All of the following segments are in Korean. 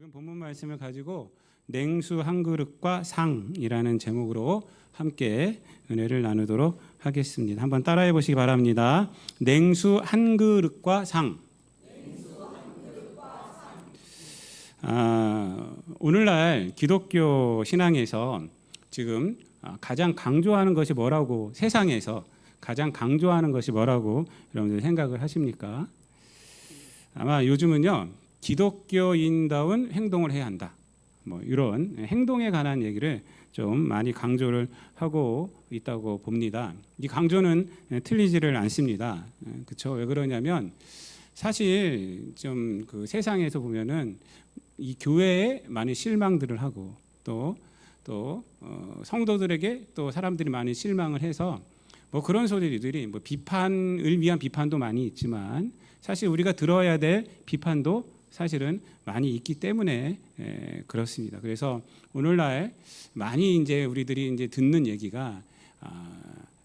오늘 본문 말씀을 가지고 냉수 한 그릇과 상이라는 제목으로 함께 은혜를 나누도록 하겠습니다. 한번 따라해 보시기 바랍니다. 냉수 한 그릇과 상. 오늘날 기독교 신앙에서 지금 가장 강조하는 것이 뭐라고, 세상에서 가장 강조하는 것이 뭐라고 여러분들 생각을 하십니까? 아마 요즘은요, 기독교인다운 행동을 해야 한다, 뭐 이런 행동에 관한 얘기를 좀 많이 강조를 하고 있다고 봅니다. 이 강조는 틀리지를 않습니다. 그렇죠? 왜 그러냐면 사실 좀 그 세상에서 보면은 이 교회에 많이 실망들을 하고 또 성도들에게 또 사람들이 많이 실망을 해서 뭐 그런 소리들이 뭐 비판을 위한 비판도 많이 있지만 사실 우리가 들어야 될 비판도 사실은 많이 있기 때문에 그렇습니다. 그래서 오늘날 많이 이제 우리들이 이제 듣는 얘기가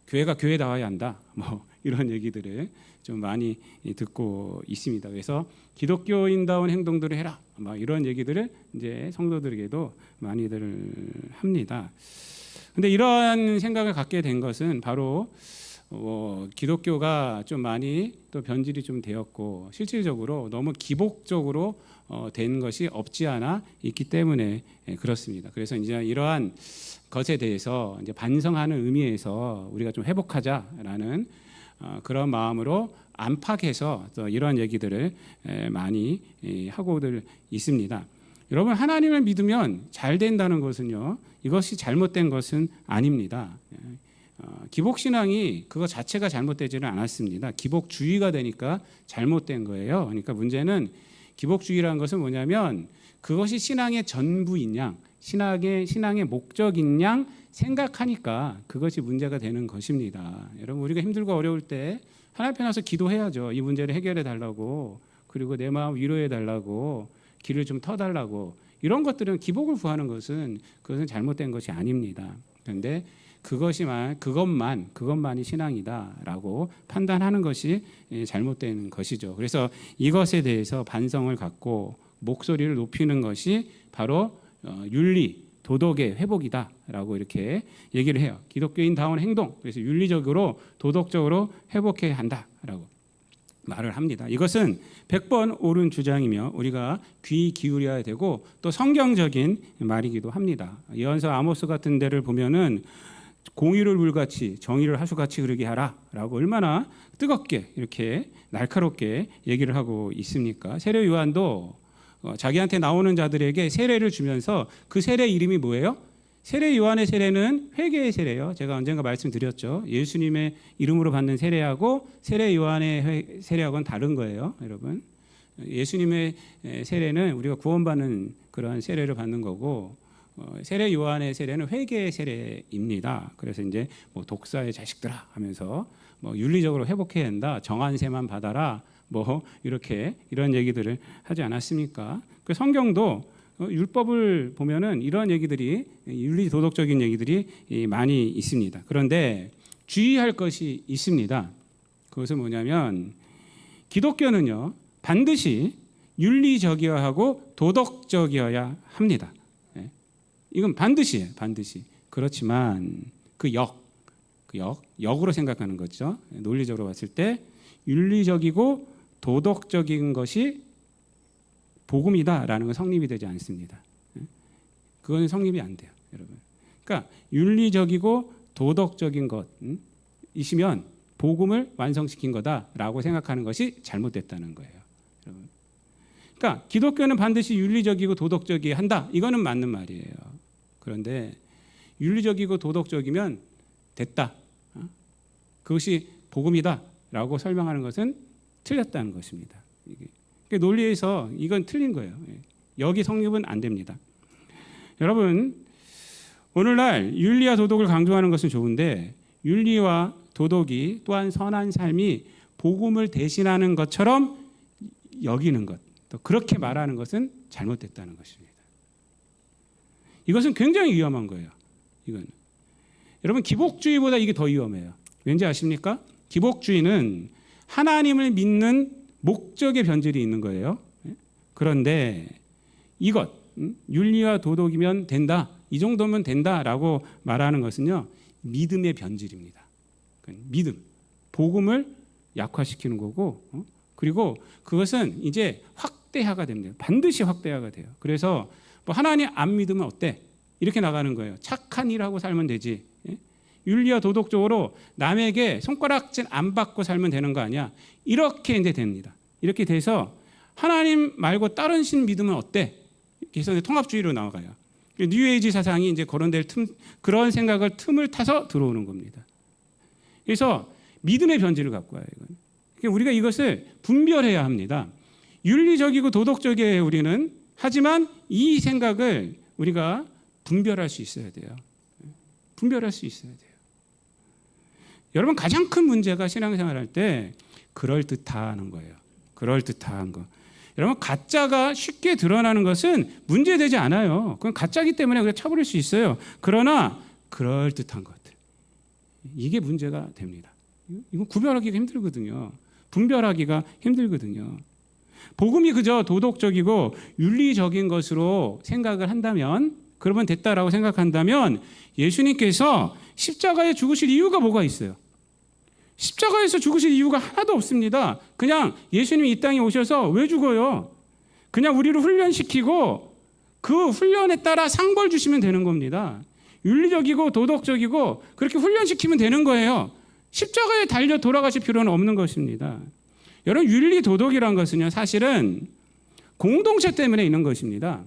교회가 교회다워야 한다, 뭐 이런 얘기들을 좀 많이 듣고 있습니다. 그래서 기독교인다운 행동들을 해라, 뭐 이런 얘기들을 이제 성도들에게도 많이들 합니다. 근데 이러한 생각을 갖게 된 것은 바로 기독교가 좀 많이 또 변질이 좀 되었고 실질적으로 너무 기복적으로 된 것이 없지 않아 있기 때문에 그렇습니다. 그래서 이제 이러한 것에 대해서 이제 반성하는 의미에서 우리가 좀 회복하자라는 그런 마음으로 안팎에서 또 이러한 얘기들을 많이 하고들 있습니다. 여러분, 하나님을 믿으면 잘 된다는 것은요, 이것이 잘못된 것은 아닙니다. 기복신앙이 그거 자체가 잘못되지는 않았습니다. 기복주의가 되니까 잘못된 거예요. 그러니까 문제는 기복주의라는 것은 뭐냐면 그것이 신앙의 전부인 양, 신앙의 목적인 양 생각하니까 그것이 문제가 되는 것입니다. 여러분, 우리가 힘들고 어려울 때 하나님 앞에 나서 기도해야죠. 이 문제를 해결해 달라고, 그리고 내 마음 위로해 달라고, 길을 좀 터달라고. 이런 것들은 기복을 구하는 것은 그것은 잘못된 것이 아닙니다. 그런데 그것만이 신앙이다라고 판단하는 것이 잘못된 것이죠. 그래서 이것에 대해서 반성을 갖고 목소리를 높이는 것이 바로 윤리, 도덕의 회복이다라고 이렇게 얘기를 해요. 기독교인다운 행동, 그래서 윤리적으로 도덕적으로 회복해야 한다라고 말을 합니다. 이것은 100번 옳은 주장이며 우리가 귀 기울여야 되고 또 성경적인 말이기도 합니다. 예언서 아모스 같은 데를 보면은 공의를 물같이 정의를 하수같이 흐르게 하라라고 얼마나 뜨겁게 이렇게 날카롭게 얘기를 하고 있습니까? 세례 요한도 자기한테 나오는 자들에게 세례를 주면서 그 세례 이름이 뭐예요? 세례 요한의 세례는 회개의 세례예요. 제가 언젠가 말씀드렸죠. 예수님의 이름으로 받는 세례하고 세례 요한의 세례하고는 다른 거예요, 여러분. 예수님의 세례는 우리가 구원받는 그런 세례를 받는 거고, 세례 요한의 세례는 회개의 세례입니다. 그래서 이제 뭐 독사의 자식들아 하면서 뭐 윤리적으로 회복해야 한다, 정한세만 받아라, 뭐 이렇게 이런 얘기들을 하지 않았습니까? 그 성경도 율법을 보면은 이런 얘기들이, 윤리 도덕적인 얘기들이 많이 있습니다. 그런데 주의할 것이 있습니다. 그것은 뭐냐면 기독교는요, 반드시 윤리적이어야 하고 도덕적이어야 합니다. 이건 반드시예요, 반드시. 그렇지만 역으로 생각하는 거죠. 논리적으로 봤을 때 윤리적이고 도덕적인 것이 복음이다라는 건 성립이 되지 않습니다. 그건 성립이 안 돼요, 여러분. 그러니까 윤리적이고 도덕적인 것이시면 복음을 완성시킨 거다라고 생각하는 것이 잘못됐다는 거예요, 여러분. 그러니까 기독교는 반드시 윤리적이고 도덕적이어야 한다, 이거는 맞는 말이에요. 그런데 윤리적이고 도덕적이면 됐다, 그것이 복음이다라고 설명하는 것은 틀렸다는 것입니다. 그러니까 논리에서 이건 틀린 거예요. 여기 성립은 안 됩니다. 여러분, 오늘날 윤리와 도덕을 강조하는 것은 좋은데 윤리와 도덕이 또한 선한 삶이 복음을 대신하는 것처럼 여기는 것, 또 그렇게 말하는 것은 잘못됐다는 것입니다. 이것은 굉장히 위험한 거예요. 이건 여러분, 기복주의보다 이게 더 위험해요. 왠지 아십니까? 기복주의는 하나님을 믿는 목적의 변질이 있는 거예요. 그런데 이것, 윤리와 도덕이면 된다, 이 정도면 된다라고 말하는 것은요, 믿음의 변질입니다. 믿음, 복음을 약화시키는 거고, 그리고 그것은 이제 확대화가 됩니다. 반드시 확대화가 돼요. 그래서 뭐 하나님 안 믿으면 어때? 이렇게 나가는 거예요. 착한 일하고 살면 되지. 윤리와 도덕적으로 남에게 손가락질 안 받고 살면 되는 거 아니야? 이렇게 이제 됩니다. 이렇게 돼서 하나님 말고 다른 신 믿으면 어때? 그래서 통합주의로 나가요. 뉴에이지 사상이 이제 거론될 그런 생각을 틈을 타서 들어오는 겁니다. 그래서 믿음의 변질을 갖고 와요. 이건. 그러니까 우리가 이것을 분별해야 합니다. 윤리적이고 도덕적이에요, 우리는. 하지만 이 생각을 우리가 분별할 수 있어야 돼요. 분별할 수 있어야 돼요. 여러분, 가장 큰 문제가 신앙생활 할 때 그럴듯하는 거예요. 그럴듯한 거. 여러분, 가짜가 쉽게 드러나는 것은 문제되지 않아요. 그건 가짜기 때문에 우리가 쳐버릴 수 있어요. 그러나 그럴듯한 것들, 이게 문제가 됩니다. 이건 구별하기가 힘들거든요. 분별하기가 힘들거든요. 복음이 그저 도덕적이고 윤리적인 것으로 생각을 한다면, 그러면 됐다라고 생각한다면 예수님께서 십자가에 죽으실 이유가 뭐가 있어요? 십자가에서 죽으실 이유가 하나도 없습니다. 그냥 예수님이 이 땅에 오셔서 왜 죽어요? 그냥 우리를 훈련시키고 그 훈련에 따라 상벌 주시면 되는 겁니다. 윤리적이고 도덕적이고 그렇게 훈련시키면 되는 거예요. 십자가에 달려 돌아가실 필요는 없는 것입니다. 여러분, 윤리 도덕이란 것은요, 사실은 공동체 때문에 있는 것입니다.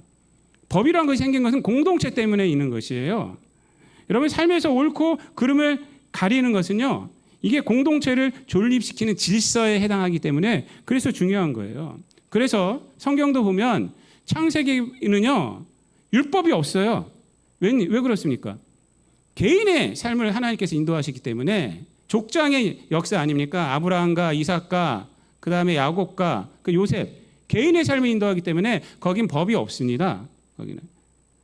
법이란 것이 생긴 것은 공동체 때문에 있는 것이에요. 여러분, 삶에서 옳고 그름을 가리는 것은요, 이게 공동체를 존립시키는 질서에 해당하기 때문에 그래서 중요한 거예요. 그래서 성경도 보면 창세기는요, 율법이 없어요. 왜 그렇습니까? 개인의 삶을 하나님께서 인도하시기 때문에, 족장의 역사 아닙니까? 아브라함과 이삭과 그 다음에 야곱과 그 요셉, 개인의 삶을 인도하기 때문에 거긴 법이 없습니다. 거기는.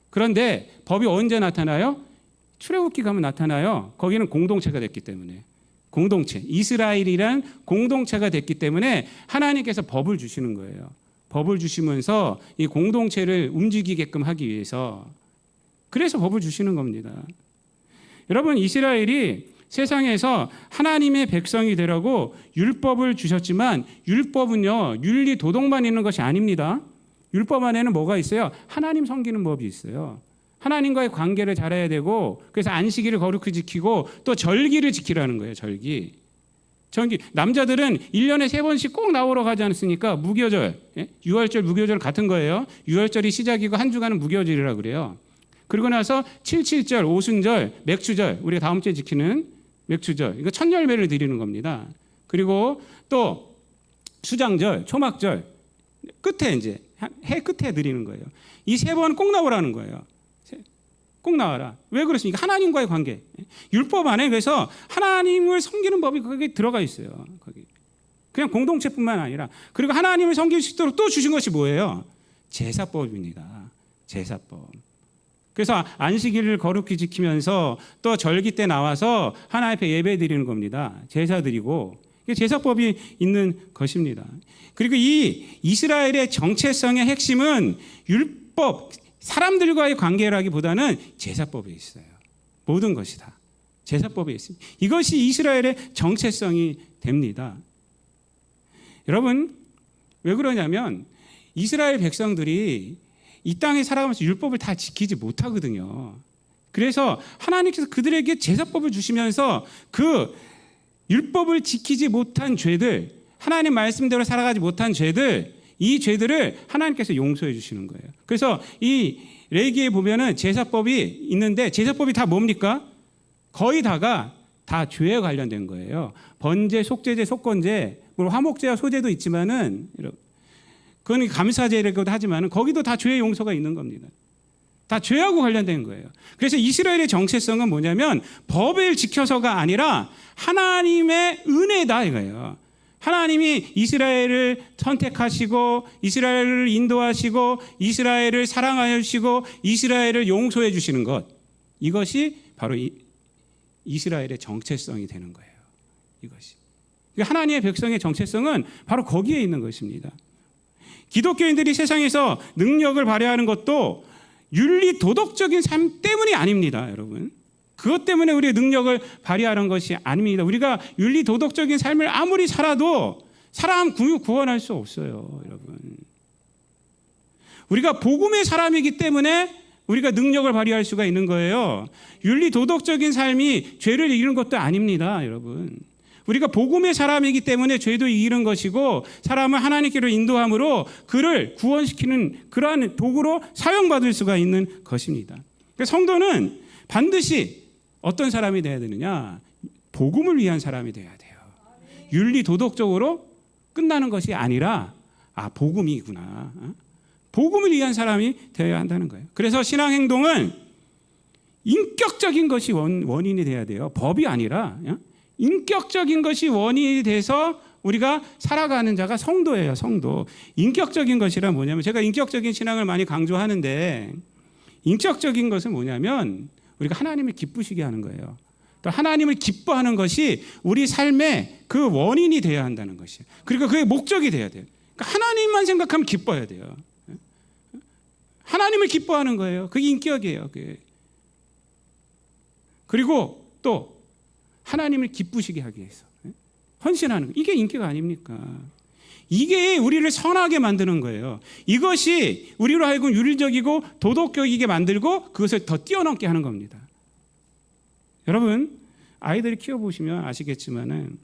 그런데 법이 언제 나타나요? 출애굽기 가면 나타나요. 거기는 공동체가 됐기 때문에. 공동체, 이스라엘이란 공동체가 됐기 때문에 하나님께서 법을 주시는 거예요. 법을 주시면서 이 공동체를 움직이게끔 하기 위해서, 그래서 법을 주시는 겁니다. 여러분, 이스라엘이 세상에서 하나님의 백성이 되라고 율법을 주셨지만, 율법은요, 윤리 도덕만 있는 것이 아닙니다. 율법 안에는 뭐가 있어요? 하나님 섬기는 법이 있어요. 하나님과의 관계를 잘해야 되고, 그래서 안식일을 거룩히 지키고 또 절기를 지키라는 거예요. 절기. 남자들은 1년에 3번씩 꼭 나오러 가지 않습니까? 무교절, 유월절, 무교절 같은 거예요. 유월절이 시작이고 한 주간은 무교절이라고 그래요. 그리고 나서 7.7절, 오순절, 맥주절, 우리가 다음 주에 지키는 맥주절, 이거 천열매를 드리는 겁니다. 그리고 또 수장절, 초막절, 끝에 이제 해 끝에 드리는 거예요. 이 3번 꼭 나오라는 거예요. 꼭 나와라. 왜 그렇습니까? 하나님과의 관계. 율법 안에 그래서 하나님을 섬기는 법이 거기에 들어가 있어요. 거기. 그냥 공동체뿐만 아니라, 그리고 하나님을 섬길 수 있도록 또 주신 것이 뭐예요? 제사법입니다. 제사법. 그래서 안식일을 거룩히 지키면서 또 절기 때 나와서 하나님 앞에 예배 드리는 겁니다. 제사 드리고. 이게 제사법이 있는 것입니다. 그리고 이 이스라엘의 정체성의 핵심은 율법, 사람들과의 관계라기보다는 제사법에 있어요. 모든 것이 다 제사법에 있습니다. 이것이 이스라엘의 정체성이 됩니다. 여러분, 왜 그러냐면 이스라엘 백성들이 이 땅에 살아가면서 율법을 다 지키지 못하거든요. 그래서 하나님께서 그들에게 제사법을 주시면서 그 율법을 지키지 못한 죄들, 하나님 말씀대로 살아가지 못한 죄들, 이 죄들을 하나님께서 용서해 주시는 거예요. 그래서 이 레위기에 보면은 제사법이 있는데, 제사법이 다 뭡니까? 거의 다가 다 죄에 관련된 거예요. 번제, 속죄제, 속건제, 물론 화목제와 소제도 있지만은, 그건 감사제라고도 하지만은 거기도 다 죄의 용서가 있는 겁니다. 다 죄하고 관련된 거예요. 그래서 이스라엘의 정체성은 뭐냐면 법을 지켜서가 아니라 하나님의 은혜다 이거예요. 하나님이 이스라엘을 선택하시고 이스라엘을 인도하시고 이스라엘을 사랑하여 주시고 이스라엘을 용서해 주시는 것, 이것이 바로 이스라엘의 정체성이 되는 거예요. 이것이 하나님의 백성의 정체성은 바로 거기에 있는 것입니다. 기독교인들이 세상에서 능력을 발휘하는 것도 윤리 도덕적인 삶 때문이 아닙니다, 여러분. 그것 때문에 우리의 능력을 발휘하는 것이 아닙니다. 우리가 윤리 도덕적인 삶을 아무리 살아도 사람 구원할 수 없어요, 여러분. 우리가 복음의 사람이기 때문에 우리가 능력을 발휘할 수가 있는 거예요. 윤리 도덕적인 삶이 죄를 이기는 것도 아닙니다, 여러분. 우리가 복음의 사람이기 때문에 죄도 이기는 것이고 사람을 하나님께로 인도함으로 그를 구원시키는 그러한 도구로 사용받을 수가 있는 것입니다. 성도는 반드시 어떤 사람이 되어야 되느냐? 복음을 위한 사람이 되어야 돼요. 윤리 도덕적으로 끝나는 것이 아니라 복음이구나. 복음을 위한 사람이 되어야 한다는 거예요. 그래서 신앙 행동은 인격적인 것이 원인이 돼야 돼요. 법이 아니라 인격적인 것이 원인이 돼서 우리가 살아가는 자가 성도예요. 성도. 인격적인 것이란 뭐냐면 제가 인격적인 신앙을 많이 강조하는데 인격적인 것은 뭐냐면 우리가 하나님을 기쁘시게 하는 거예요. 또 하나님을 기뻐하는 것이 우리 삶의 그 원인이 되어야 한다는 것이에요. 그러니까 그게 목적이 돼야 돼요. 그러니까 하나님만 생각하면 기뻐야 돼요. 하나님을 기뻐하는 거예요. 그게 인격이에요. 그게. 그리고 또 하나님을 기쁘시게 하기 위해서 헌신하는 거. 이게 인격 아닙니까? 이게 우리를 선하게 만드는 거예요. 이것이 우리로 하여금 윤리적이고 도덕적이게 만들고 그것을 더 뛰어넘게 하는 겁니다. 여러분 아이들을 키워보시면 아시겠지만은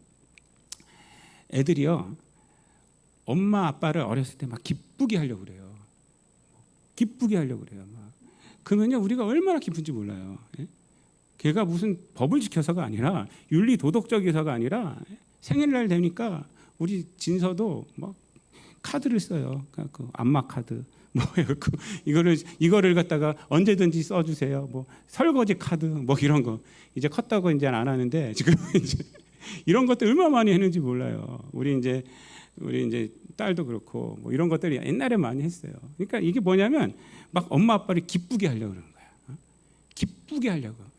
애들이요 엄마 아빠를 어렸을 때 막 기쁘게 하려고 그래요. 기쁘게 하려고 그래요. 막. 그러면요 우리가 얼마나 기쁜지 몰라요. 걔가 무슨 법을 지켜서가 아니라 윤리 도덕적이서가 아니라 생일날 되니까 우리 진서도 막 카드를 써요. 그 안마 카드. 뭐 이거를 갖다가 언제든지 써주세요. 뭐 설거지 카드 뭐 이런 거 이제 컸다고 이제 안 하는데 지금 이제 이런 것들 얼마나 많이 했는지 몰라요. 우리 이제 딸도 그렇고 뭐 이런 것들이 옛날에 많이 했어요. 그러니까 이게 뭐냐면 막 엄마 아빠를 기쁘게 하려고 그러는 거야. 기쁘게 하려고.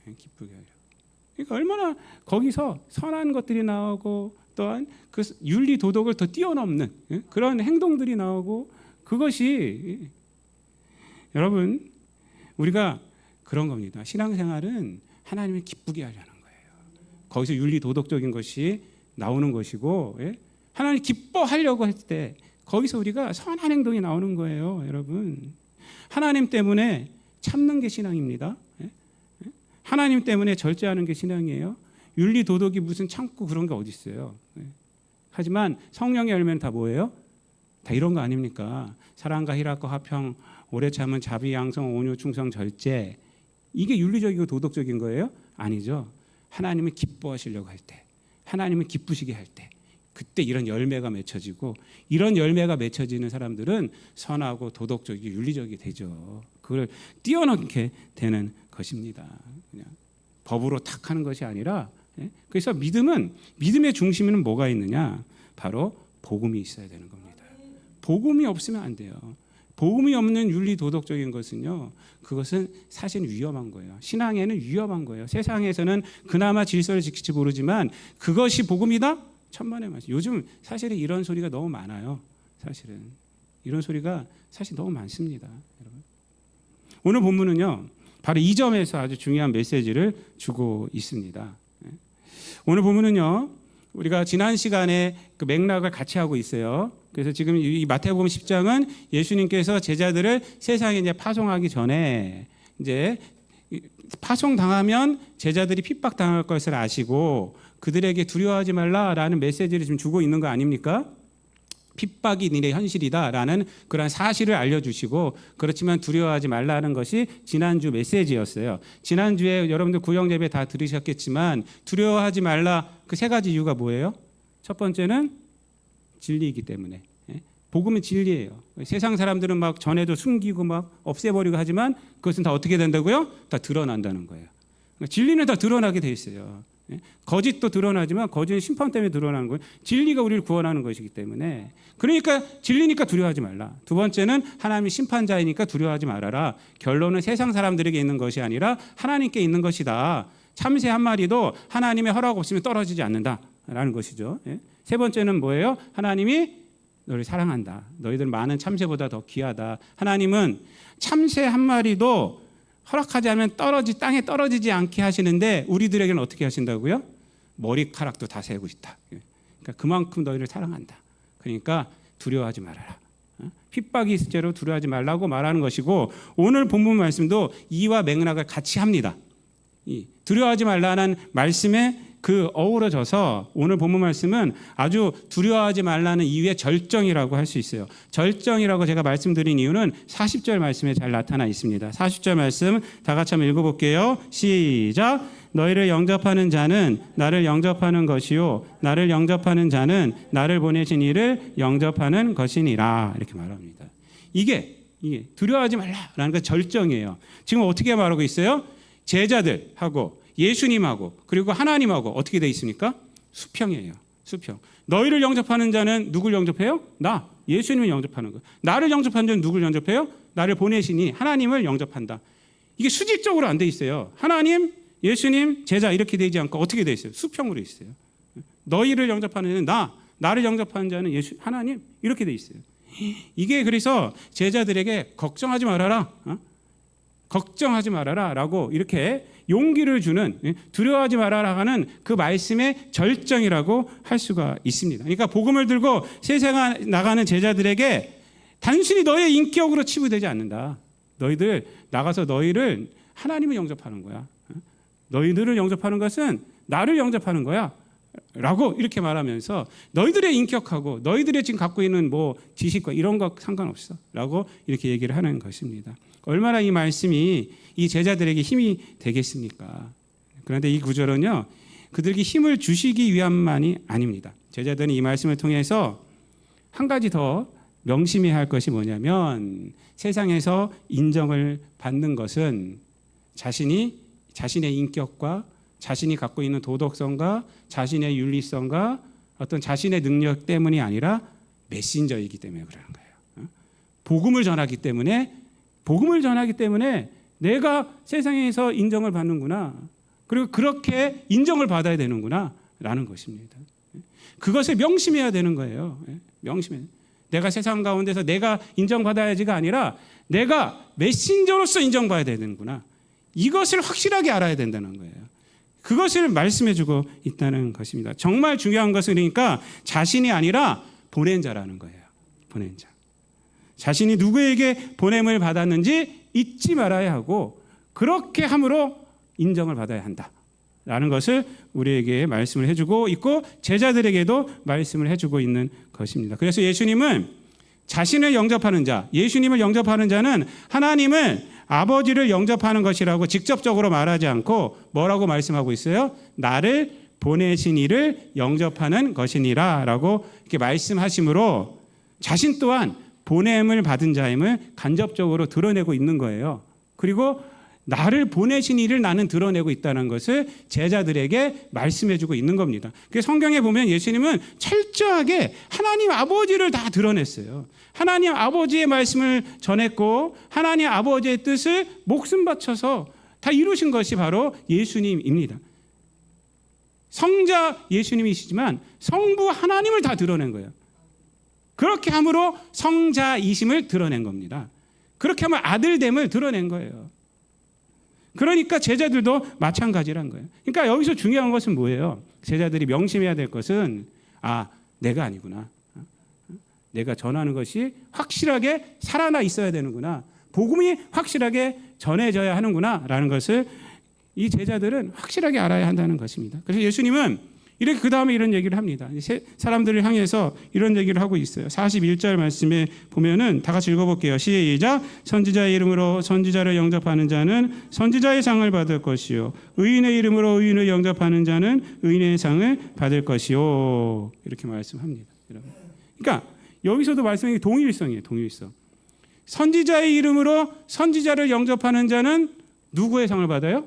그러니까 얼마나 거기서 선한 것들이 나오고 또한 그 윤리 도덕을 더 뛰어넘는 그런 행동들이 나오고 그것이 여러분 우리가 그런 겁니다. 신앙생활은 하나님을 기쁘게 하려는 거예요. 거기서 윤리 도덕적인 것이 나오는 것이고 하나님 기뻐하려고 할 때 거기서 우리가 선한 행동이 나오는 거예요. 여러분 하나님 때문에 참는 게 신앙입니다. 하나님 때문에 절제하는 게 신앙이에요. 윤리 도덕이 무슨 참고 그런 게 어디 있어요. 하지만 성령의 열매는 다 뭐예요? 다 이런 거 아닙니까? 사랑과 희락과 화평, 오래 참은 자비, 양성, 온유, 충성, 절제. 이게 윤리적이고 도덕적인 거예요? 아니죠. 하나님을 기뻐하시려고 할 때, 하나님을 기쁘시게 할 때, 그때 이런 열매가 맺혀지고 이런 열매가 맺혀지는 사람들은 선하고 도덕적이고 윤리적이 되죠. 그걸 뛰어넘게 되는 것입니다. 그냥 법으로 탁 하는 것이 아니라 그래서 믿음의 중심에는 뭐가 있느냐? 바로 복음이 있어야 되는 겁니다. 복음이 없으면 안 돼요. 복음이 없는 윤리 도덕적인 것은요. 그것은 사실 위험한 거예요. 신앙에는 위험한 거예요. 세상에서는 그나마 질서를 지킬지 모르지만 그것이 복음이다? 천만의 말씀. 요즘 사실은 이런 소리가 너무 많아요. 사실은 이런 소리가 사실 너무 많습니다. 여러분. 오늘 본문은요. 바로 이 점에서 아주 중요한 메시지를 주고 있습니다. 오늘 본문은요. 우리가 지난 시간에 그 맥락을 같이 하고 있어요. 그래서 지금 이 마태복음 10장은 예수님께서 제자들을 세상에 이제 파송하기 전에 이제 파송 당하면 제자들이 핍박 당할 것을 아시고 그들에게 두려워하지 말라라는 메시지를 지금 주고 있는 거 아닙니까? 핍박이 니네 현실이다라는 그런 사실을 알려주시고 그렇지만 두려워하지 말라는 것이 지난주 메시지였어요. 지난주에 여러분들 구영예배 다 들으셨겠지만 두려워하지 말라 그 세 가지 이유가 뭐예요? 첫 번째는 진리이기 때문에. 복음은 진리예요. 세상 사람들은 막 전에도 숨기고 막 없애버리고 하지만 그것은 다 어떻게 된다고요? 다 드러난다는 거예요. 진리는 다 드러나게 돼 있어요. 거짓도 드러나지만 거짓은 심판 때문에 드러나는 거예요. 진리가 우리를 구원하는 것이기 때문에. 그러니까 진리니까 두려워하지 말라. 두 번째는 하나님이 심판자이니까 두려워하지 말아라. 결론은 세상 사람들에게 있는 것이 아니라 하나님께 있는 것이다. 참새 한 마리도 하나님의 허락 없으면 떨어지지 않는다라는 것이죠. 세 번째는 뭐예요? 하나님이 너를 사랑한다. 너희들은 많은 참새보다 더 귀하다. 하나님은 참새 한 마리도 허락하지 않으면 땅에 떨어지지 않게 하시는데 우리들에게는 어떻게 하신다고요? 머리카락도 다 세고 있다. 그러니까 그만큼 너희를 사랑한다. 그러니까 두려워하지 말아라. 핍박이 있을 때로 두려워하지 말라고 말하는 것이고, 오늘 본문 말씀도 이와 맥락을 같이 합니다. 두려워하지 말라는 말씀에 어우러져서 오늘 본문 말씀은 아주 두려워하지 말라는 이유의 절정이라고 할 수 있어요. 절정이라고 제가 말씀드린 이유는 40절 말씀에 잘 나타나 있습니다. 40절 말씀 다 같이 한번 읽어볼게요. 시작. 너희를 영접하는 자는 나를 영접하는 것이요 나를 영접하는 자는 나를 보내신 이를 영접하는 것이니라. 이렇게 말합니다. 이게 두려워하지 말라라는 게 절정이에요. 지금 어떻게 말하고 있어요? 제자들하고 예수님하고 그리고 하나님하고 어떻게 돼 있습니까? 수평이에요. 수평. 너희를 영접하는 자는 누굴 영접해요? 나. 예수님을 영접하는 거예요. 나를 영접하는 자는 누굴 영접해요? 나를 보내시니 하나님을 영접한다. 이게 수직적으로 안 돼 있어요. 하나님, 예수님, 제자 이렇게 되지 않고 어떻게 돼 있어요? 수평으로 있어요. 너희를 영접하는 자는 나를 영접하는 자는 예수, 하나님 이렇게 돼 있어요. 이게 그래서 제자들에게 걱정하지 말아라. 걱정하지 말아라 라고 이렇게 용기를 주는, 두려워하지 말아라 하는 그 말씀의 절정이라고 할 수가 있습니다. 그러니까 복음을 들고 세상에 나가는 제자들에게 단순히 너의 인격으로 치부되지 않는다. 너희들 나가서 너희를 하나님을 영접하는 거야. 너희들을 영접하는 것은 나를 영접하는 거야 라고 이렇게 말하면서 너희들의 인격하고 너희들의 지금 갖고 있는 뭐 지식과 이런 거 상관없어 라고 이렇게 얘기를 하는 것입니다. 얼마나 이 말씀이 이 제자들에게 힘이 되겠습니까? 그런데 이 구절은요, 그들에게 힘을 주시기 위함만이 아닙니다. 제자들은 이 말씀을 통해서 한 가지 더 명심해야 할 것이 뭐냐면, 세상에서 인정을 받는 것은 자신의 인격과 자신이 갖고 있는 도덕성과 자신의 윤리성과 어떤 자신의 능력 때문이 아니라 메신저이기 때문에 그러는 거예요. 복음을 전하기 때문에 내가 세상에서 인정을 받는구나. 그리고 그렇게 인정을 받아야 되는구나 라는 것입니다. 그것을 명심해야 되는 거예요. 명심해. 내가 세상 가운데서 내가 인정받아야지가 아니라 내가 메신저로서 인정받아야 되는구나. 이것을 확실하게 알아야 된다는 거예요. 그것을 말씀해주고 있다는 것입니다. 정말 중요한 것은 그러니까 자신이 아니라 보낸 자라는 거예요. 보낸 자. 자신이 누구에게 보냄을 받았는지 잊지 말아야 하고 그렇게 함으로 인정을 받아야 한다라는 것을 우리에게 말씀을 해주고 있고 제자들에게도 말씀을 해주고 있는 것입니다. 그래서 예수님은 자신을 영접하는 자, 예수님을 영접하는 자는 하나님을 아버지를 영접하는 것이라고 직접적으로 말하지 않고 뭐라고 말씀하고 있어요? 나를 보내신 이를 영접하는 것이니라 라고 이렇게 말씀하심으로 자신 또한 보냄을 받은 자임을 간접적으로 드러내고 있는 거예요. 그리고 나를 보내신 이를 나는 드러내고 있다는 것을 제자들에게 말씀해주고 있는 겁니다. 그래서 성경에 보면 예수님은 철저하게 하나님 아버지를 다 드러냈어요. 하나님 아버지의 말씀을 전했고 하나님 아버지의 뜻을 목숨 바쳐서 다 이루신 것이 바로 예수님입니다. 성자 예수님이시지만 성부 하나님을 다 드러낸 거예요. 그렇게 함으로 성자이심을 드러낸 겁니다. 그렇게 하면 아들됨을 드러낸 거예요. 그러니까 제자들도 마찬가지란 거예요. 그러니까 여기서 중요한 것은 뭐예요? 제자들이 명심해야 될 것은 내가 아니구나. 내가 전하는 것이 확실하게 살아나 있어야 되는구나. 복음이 확실하게 전해져야 하는구나 라는 것을 이 제자들은 확실하게 알아야 한다는 것입니다. 그래서 예수님은 이렇게 그 다음에 이런 얘기를 합니다. 사람들을 향해서 이런 얘기를 하고 있어요. 41절 말씀에 보면은 다 같이 읽어볼게요. 시작. 선지자의 이름으로 선지자를 영접하는 자는 선지자의 상을 받을 것이요 의인의 이름으로 의인을 영접하는 자는 의인의 상을 받을 것이요 이렇게 말씀합니다. 그러니까 여기서도 말씀이 동일성이에요. 동일성. 선지자의 이름으로 선지자를 영접하는 자는 누구의 상을 받아요?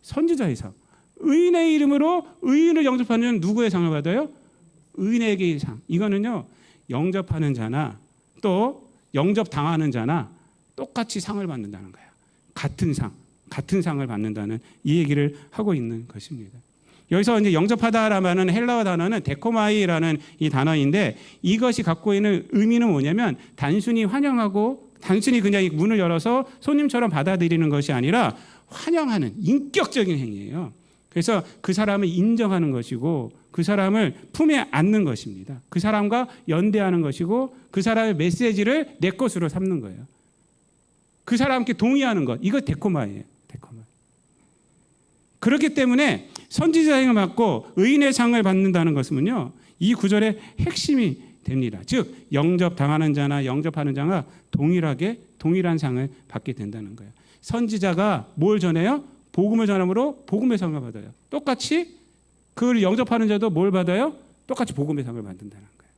선지자의 상. 의인의 이름으로 의인을 영접하는 자는 누구의 상을 받아요? 의인에게의 상. 이거는요, 영접하는 자나 또 영접당하는 자나 똑같이 상을 받는다는 거예요. 같은 상을 받는다는 이 얘기를 하고 있는 것입니다. 여기서 이제 영접하다라는 헬라어 단어는 데코마이라는 이 단어인데 이것이 갖고 있는 의미는 뭐냐면 단순히 환영하고 단순히 그냥 문을 열어서 손님처럼 받아들이는 것이 아니라 환영하는 인격적인 행위예요. 그래서 그 사람을 인정하는 것이고 그 사람을 품에 안는 것입니다. 그 사람과 연대하는 것이고 그 사람의 메시지를 내 것으로 삼는 거예요. 그 사람께 동의하는 것. 이거 데코마예요. 데코마. 그렇기 때문에 선지자행을 받고 의인의 상을 받는다는 것은요. 이 구절의 핵심이 됩니다. 즉 영접당하는 자나 영접하는 자가 동일한 상을 받게 된다는 거예요. 선지자가 뭘 전해요? 복음을 전함으로 복음의 상을 받아요. 똑같이 그를 영접하는 자도 뭘 받아요? 똑같이 복음의 상을 받는다는 거예요.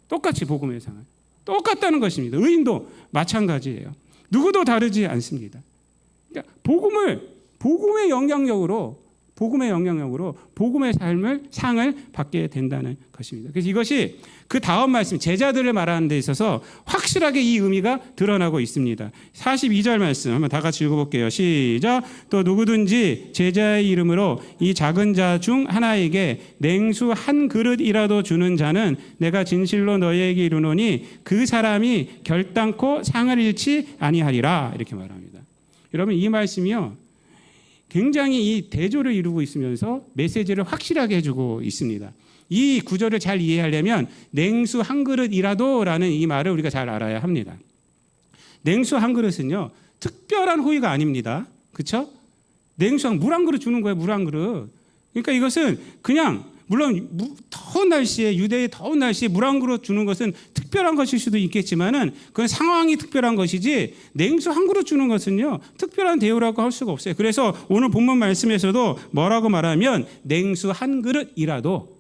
똑같이 복음의 상을. 똑같다는 것입니다. 의인도 마찬가지예요. 누구도 다르지 않습니다. 그러니까 복음의 영향력으로 복음의 상을 받게 된다는 것입니다. 그래서 이것이 그 다음 말씀 제자들을 말하는 데 있어서 확실하게 이 의미가 드러나고 있습니다. 42절 말씀 한번 다 같이 읽어볼게요. 시작. 또 누구든지 제자의 이름으로 이 작은 자 중 하나에게 냉수 한 그릇이라도 주는 자는 내가 진실로 너희에게 이르노니 그 사람이 결단코 상을 잃지 아니하리라. 이렇게 말합니다. 여러분 이 말씀이요. 굉장히 이 대조를 이루고 있으면서 메시지를 확실하게 해주고 있습니다. 이 구절을 잘 이해하려면 냉수 한 그릇이라도라는 이 말을 우리가 잘 알아야 합니다. 냉수 한 그릇은요 특별한 호의가 아닙니다. 그렇죠? 냉수 물 한 그릇 주는 거예요. 물 한 그릇. 그러니까 이것은 그냥 물론 더운 날씨에 유대의 더운 날씨에 물 한 그릇 주는 것은 특별한 것일 수도 있겠지만은 그건 상황이 특별한 것이지 냉수 한 그릇 주는 것은요 특별한 대우라고 할 수가 없어요. 그래서 오늘 본문 말씀에서도 뭐라고 말하면 냉수 한 그릇이라도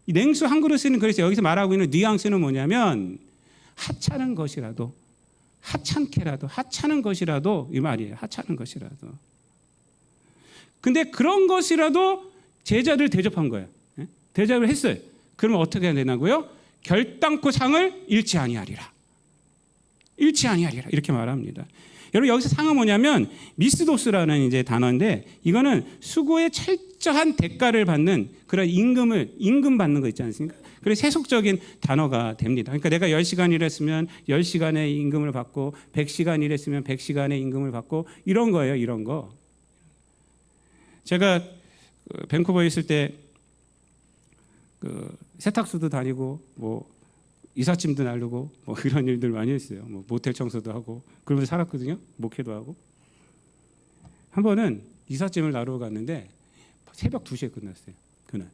이 냉수 한 그릇은 그래서 여기서 말하고 있는 뉘앙스는 뭐냐면 하찮은 것이라도 하찮은 것이라도 이 말이에요. 하찮은 것이라도. 근데 그런 것이라도 제자들 대접한 거예요. 대접을 했어요. 그러면 어떻게 해야 되나고요? 결단코 상을 잃지 아니하리라. 이렇게 말합니다. 여러분 여기서 상은 뭐냐면 미스도스라는 이제 단어인데 이거는 수고의 철저한 대가를 받는 그런 임금 받는 거 있지 않습니까? 그래서 세속적인 단어가 됩니다. 그러니까 내가 10시간 일했으면 10시간의 임금을 받고 100시간 일했으면 100시간의 임금을 받고 이런 거예요. 이런 거. 제가 밴쿠버에 있을 때 세탁소도 다니고 뭐 이삿짐도 나르고 뭐 이런 일들 많이 했어요. 뭐 모텔 청소도 하고 그러면서 살았거든요. 목회도 하고. 한 번은 이삿짐을 나르러 갔는데 새벽 2시에 끝났어요. 그날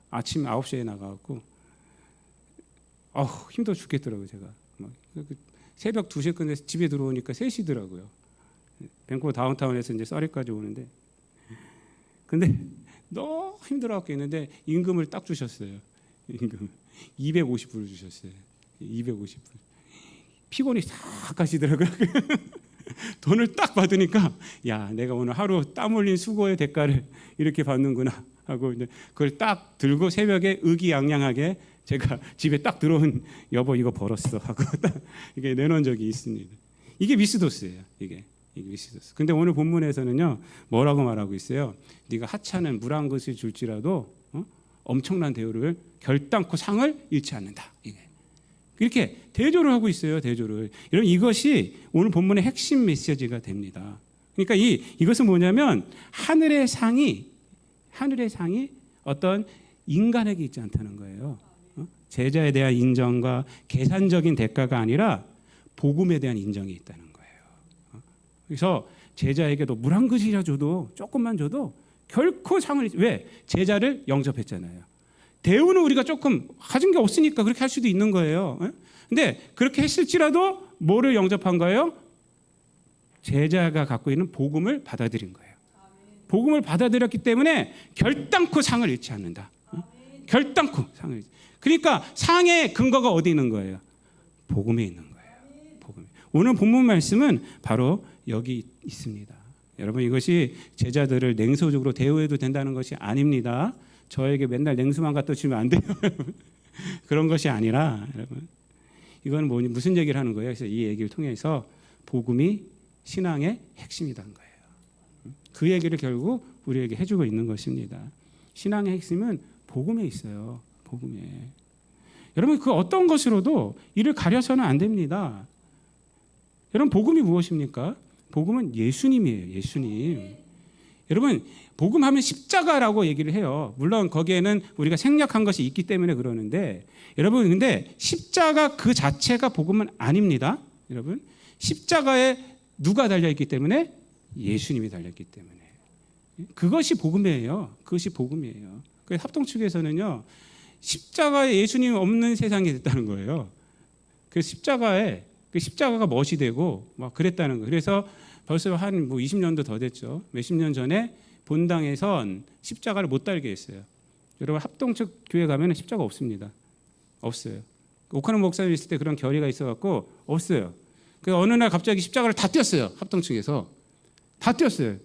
아침 9시에 나가갖고 힘들어 죽겠더라고요. 제가 새벽 2시에 끝내서 집에 들어오니까 3시더라고요. 밴쿠버 다운타운에서 이제 서리까지 오는데 근데 너무 힘들어갖고 있는데 임금을 딱 주셨어요. 임금 250불 주셨어요. 250불. 피곤이 싹 가시더라고요. 돈을 딱 받으니까 야 내가 오늘 하루 땀 흘린 수고의 대가를 이렇게 받는구나 하고 이제 그걸 딱 들고 새벽에 의기양양하게 제가 집에 딱 들어온 여보 이거 벌었어 하고 딱 이게 내놓은 적이 있습니다. 이게 미스도스예요. 이게 미스도스. 근데 오늘 본문에서는요 뭐라고 말하고 있어요? 네가 하찮은 물 한 그릇을 줄지라도 엄청난 대우를 결단코 상을 잃지 않는다. 이렇게 대조를 하고 있어요. 대조를. 여러분 이것이 오늘 본문의 핵심 메시지가 됩니다. 그러니까 이것은 뭐냐면 하늘의 상이 어떤 인간에게 있지 않다는 거예요. 제자에 대한 인정과 계산적인 대가가 아니라 복음에 대한 인정이 있다는 거예요. 그래서 제자에게도 물 한 그릇이라 줘도 조금만 줘도 결코 상을 왜? 제자를 영접했잖아요. 대우는 우리가 조금 가진 게 없으니까 그렇게 할 수도 있는 거예요. 근데 그렇게 했을지라도 뭐를 영접한 거예요? 제자가 갖고 있는 복음을 받아들인 거예요. 복음을 받아들였기 때문에 결단코 상을 잃지 않는다. 결단코 상을 잃지. 그러니까 상의 근거가 어디 있는 거예요? 복음에 있는 거예요. 복음에. 오늘 본문 말씀은 바로 여기 있습니다. 여러분 이것이 제자들을 냉소적으로 대우해도 된다는 것이 아닙니다. 저에게 맨날 냉수만 갖다 주면 안 돼요. 그런 것이 아니라 여러분 이건 무슨 얘기를 하는 거예요? 그래서 이 얘기를 통해서 복음이 신앙의 핵심이라는 거예요. 그 얘기를 결국 우리에게 해주고 있는 것입니다. 신앙의 핵심은 복음에 있어요. 복음에. 여러분 그 어떤 것으로도 이를 가려서는 안 됩니다. 여러분 복음이 무엇입니까? 복음은 예수님이에요. 예수님. 여러분 복음하면 십자가라고 얘기를 해요. 물론 거기에는 우리가 생략한 것이 있기 때문에 그러는데 여러분 근데 십자가 그 자체가 복음은 아닙니다. 여러분 십자가에 누가 달려있기 때문에? 예수님이 달렸기 때문에. 그것이 복음이에요. 그것이 복음이에요. 그래서 합동 측에서는요. 십자가에 예수님이 없는 세상이 됐다는 거예요. 그래서 십자가가 멋이 되고 막 그랬다는 거예요. 그래서 벌써 한 20년도 더 됐죠. 몇십 년 전에 본당에선 십자가를 못 달게 했어요. 여러분 합동 측 교회 가면 십자가 없습니다. 없어요. 오카노 목사님 있을 때 그런 결의가 있어갖고 없어요. 그래서 어느 날 갑자기 십자가를 다 띄었어요. 합동 측에서 다 띄었어요.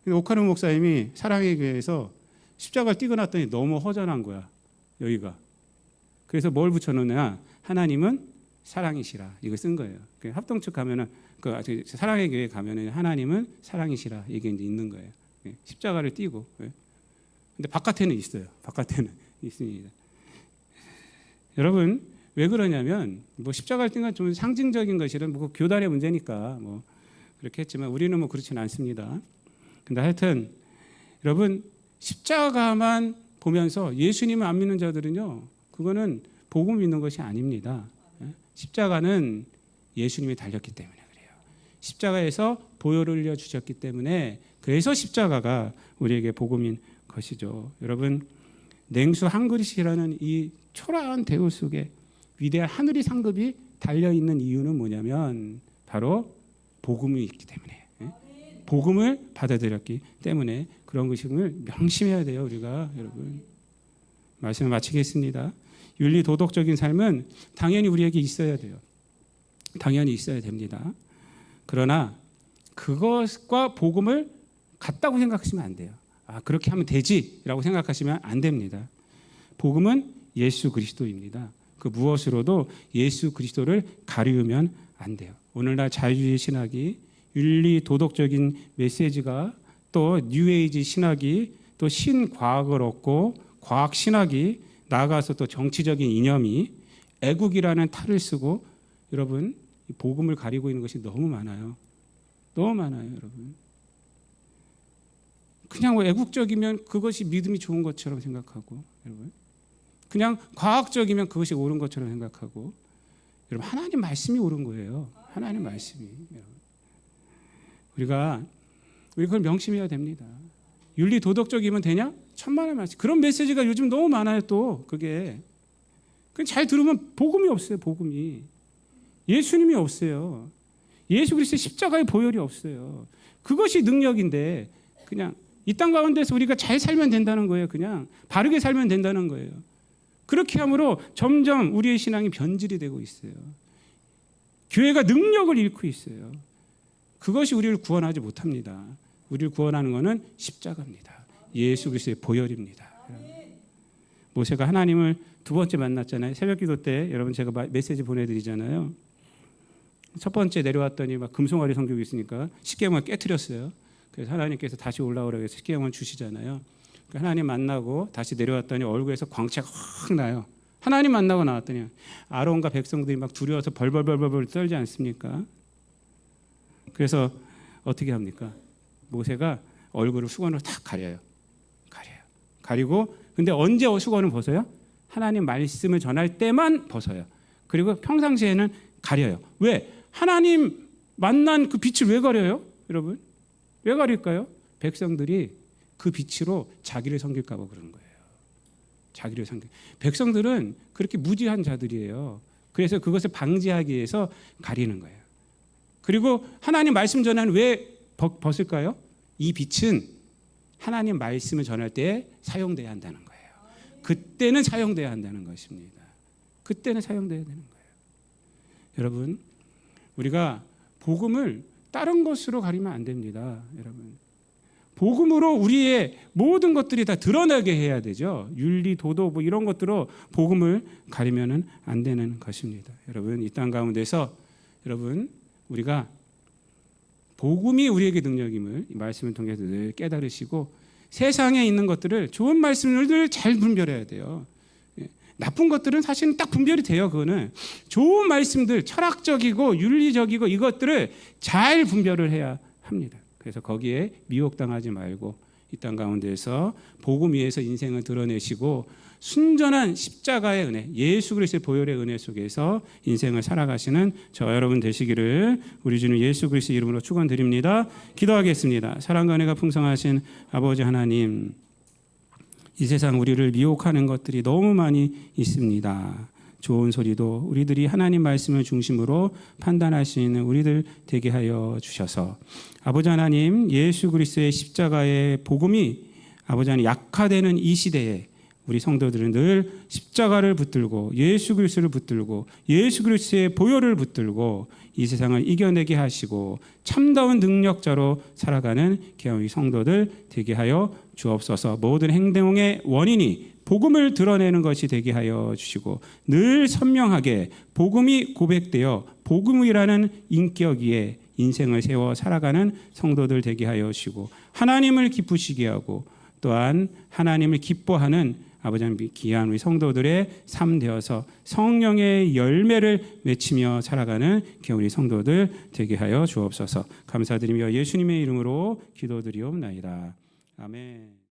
오카노 목사님이 사랑의 교회에서 십자가를 띄고 놨더니 너무 허전한 거야. 여기가. 그래서 뭘 붙여놓냐? 하나님은 사랑이시라. 이거 쓴 거예요. 합동 측 가면은 사랑의 교회 가면은 하나님은 사랑이시라. 이게 이제 있는 거예요. 십자가를 띄고. 근데 바깥에는 있어요. 바깥에는 있습니다. 여러분 왜 그러냐면 십자가를 띈 건 좀 상징적인 것이란 교단의 문제니까 그렇게 했지만 우리는 그렇지는 않습니다. 근데 하여튼 여러분 십자가만 보면서 예수님을 안 믿는 자들은요 그거는 복음 믿는 것이 아닙니다. 십자가는 예수님이 달렸기 때문에 그래요. 십자가에서 보혈을 흘려 주셨기 때문에 그래서 십자가가 우리에게 복음인 것이죠. 여러분 냉수 한 그릇이라는 이 초라한 대우 속에 위대한 하늘의 상급이 달려있는 이유는 뭐냐면 바로 복음이 있기 때문에 복음을 받아들였기 때문에 그런 것임을 명심해야 돼요. 우리가 여러분 말씀을 마치겠습니다. 윤리 도덕적인 삶은 당연히 우리에게 있어야 돼요. 당연히 있어야 됩니다. 그러나 그것과 복음을 같다고 생각하시면 안 돼요. 그렇게 하면 되지라고 생각하시면 안 됩니다. 복음은 예수 그리스도입니다. 그 무엇으로도 예수 그리스도를 가리우면 안 돼요. 오늘날 자유주의 신학이 윤리 도덕적인 메시지가 또 뉴에이지 신학이 또 신과학을 얻고 과학 신학이 나아가서 또 정치적인 이념이 애국이라는 탈을 쓰고 여러분 복음을 가리고 있는 것이 너무 많아요. 너무 많아요, 여러분. 그냥 애국적이면 그것이 믿음이 좋은 것처럼 생각하고 여러분. 그냥 과학적이면 그것이 옳은 것처럼 생각하고 여러분 하나님 말씀이 옳은 거예요. 하나님 말씀이. 우리가 그걸 명심해야 됩니다. 윤리 도덕적이면 되냐? 천만의 말씀. 그런 메시지가 요즘 너무 많아요. 또 그게 잘 들으면 복음이 없어요. 복음이 예수님이 없어요. 예수 그리스도의 십자가의 보혈이 없어요. 그것이 능력인데 그냥 이 땅 가운데서 우리가 잘 살면 된다는 거예요. 그냥 바르게 살면 된다는 거예요. 그렇게 함으로 점점 우리의 신앙이 변질이 되고 있어요. 교회가 능력을 잃고 있어요. 그것이 우리를 구원하지 못합니다. 우리를 구원하는 것은 십자가입니다. 예수 그리스도의 보혈입니다. 모세가 하나님을 두 번째 만났잖아요. 새벽기도 때 여러분 제가 메시지 보내드리잖아요. 첫 번째 내려왔더니 금송아리 성경이 있으니까 십계명을 깨트렸어요. 그래서 하나님께서 다시 올라오라고 해서 십계명을 주시잖아요. 하나님 만나고 다시 내려왔더니 얼굴에서 광채가 확 나요. 하나님 만나고 나왔더니 아론과 백성들이 두려워서 벌벌벌벌 떨지 않습니까? 그래서 어떻게 합니까? 모세가 얼굴을 수건으로 탁 가려요. 가리고 근데 언제 수건을 벗어요? 하나님 말씀을 전할 때만 벗어요. 그리고 평상시에는 가려요. 왜? 하나님 만난 그 빛을 왜 가려요? 여러분 왜 가릴까요? 백성들이 그 빛으로 자기를 섬길까 봐 그런 거예요. 자기를 섬길. 백성들은 그렇게 무지한 자들이에요. 그래서 그것을 방지하기 위해서 가리는 거예요. 그리고 하나님 말씀 전하는 왜 벗을까요? 이 빛은 하나님 말씀을 전할 때 사용돼야 한다는 거예요. 그때는 사용돼야 한다는 것입니다. 그때는 사용돼야 되는 거예요. 여러분 우리가 복음을 다른 것으로 가리면 안 됩니다. 여러분 복음으로 우리의 모든 것들이 다 드러나게 해야 되죠. 윤리, 도덕 이런 것들로 복음을 가리면 안 되는 것입니다. 여러분 이 땅 가운데서 여러분 우리가 복음이 우리에게 능력임을 이 말씀을 통해서 늘 깨달으시고 세상에 있는 것들을 좋은 말씀을 잘 분별해야 돼요. 나쁜 것들은 사실은 딱 분별이 돼요. 그거는 좋은 말씀들, 철학적이고 윤리적이고 이것들을 잘 분별을 해야 합니다. 그래서 거기에 미혹당하지 말고 이 땅 가운데에서 복음 위에서 인생을 드러내시고 순전한 십자가의 은혜, 예수 그리스도의 보혈의 은혜 속에서 인생을 살아가시는 저 여러분 되시기를 우리 주님 예수 그리스도의 이름으로 축원드립니다. 기도하겠습니다. 사랑과 은혜가 풍성하신 아버지 하나님, 이 세상 우리를 미혹하는 것들이 너무 많이 있습니다. 좋은 소리도 우리들이 하나님 말씀을 중심으로 판단할 수 있는 우리들 되게 하여 주셔서 아버지 하나님, 예수 그리스도의 십자가의 복음이 아버지 하나님 약화되는 이 시대에 우리 성도들은 늘 십자가를 붙들고 예수 그리스도를 붙들고 예수 그리스도의 보혈을 붙들고 이 세상을 이겨내게 하시고 참다운 능력자로 살아가는 우리 성도들 되게 하여 주옵소서. 모든 행동의 원인이 복음을 드러내는 것이 되게 하여 주시고 늘 선명하게 복음이 고백되어 복음이라는 인격 위에 인생을 세워 살아가는 성도들 되게 하여 주시고 하나님을 기쁘시게 하고 또한 하나님을 기뻐하는 아버지 하나님 귀한 우리 성도들의 삶 되어서 성령의 열매를 맺히며 살아가는 우리 성도들 되게 하여 주옵소서. 감사드리며 예수님의 이름으로 기도드리옵나이다. 아멘.